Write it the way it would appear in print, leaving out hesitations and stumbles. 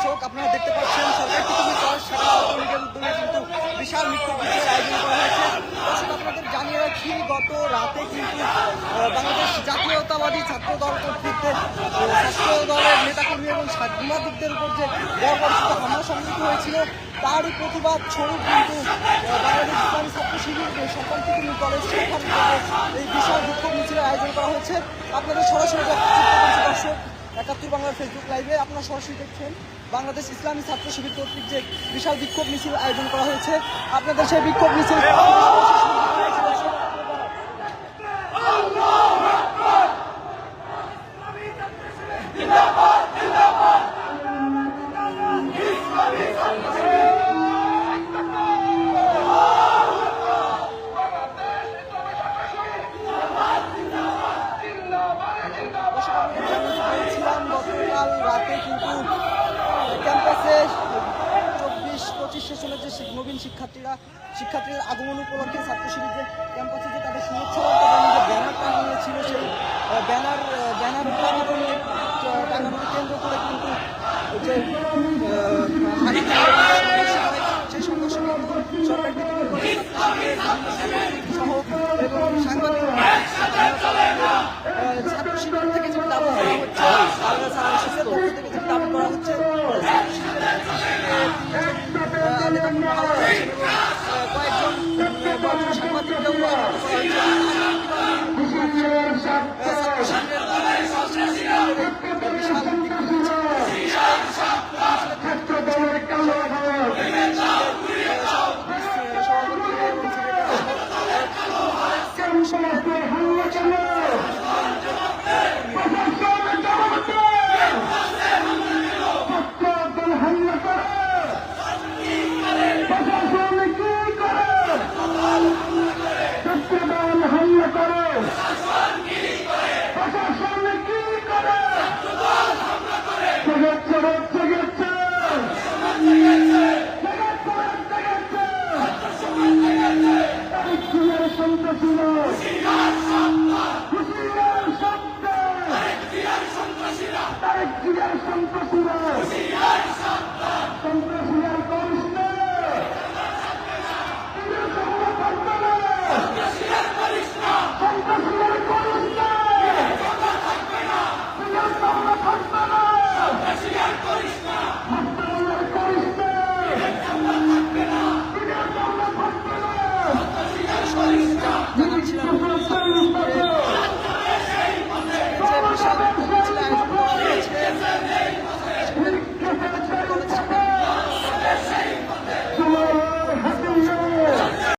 দর্শক আপনারা দেখতে পাচ্ছেন সরকার লীগের উদ্যোগে কিন্তু বিশাল বিক্ষোভ মিছিলের আয়োজন করা হয়েছে। দর্শক আপনাদের জানিয়ে রাখি, গত রাতে কিন্তু বাংলাদেশ জাতীয়তাবাদী ছাত্র দল কর্তৃক ছাত্র দলের নেতাকর্মী এবং সাংবাদিকদের উপর যে বর্বরচিত হামলা সংঘটিত হয়েছিল তারই প্রতিবাদ স্বরূপ কিন্তু বাংলাদেশ ইসলামী ছাত্র শিবির সন্তান কলেজ সেখান থেকে এই বিশাল বিক্ষোভ মিছিলের আয়োজন করা হয়েছে। আপনাদের সরাসরি দর্শক ৭১ বাংলার ফেসবুক লাইভে আপনারা সরাসরি দেখছেন বাংলাদেশ ইসলামী ছাত্র শিবির কর্তৃক যে বিশাল বিক্ষোভ মিছিল আয়োজন করা হয়েছে। আপনাদের সেই বিক্ষোভ মিছিল গতকাল রাতে কিন্তু ক্যাম্পাসে ২৪-২৫ সেশনের যে নবীন শিক্ষার্থীদের আগমন উপলক্ষে ছাত্র শিবির যে ক্যাম্পাসে যে তাদের শুভেচ্ছা বার্তা যে ব্যানার টাঙানো ছিল সেই ব্যানার টাঙানোকে কেন্দ্র করে কিন্তু যে সেই সংঘর্ষ সরকার সহ এবং সাংবাদিক ছাত্র শিবির থেকে যে দাবি করা হচ্ছে দাবি করা হচ্ছে কয়েকজন সাংবাদিককেও সন্ত্রাসীরা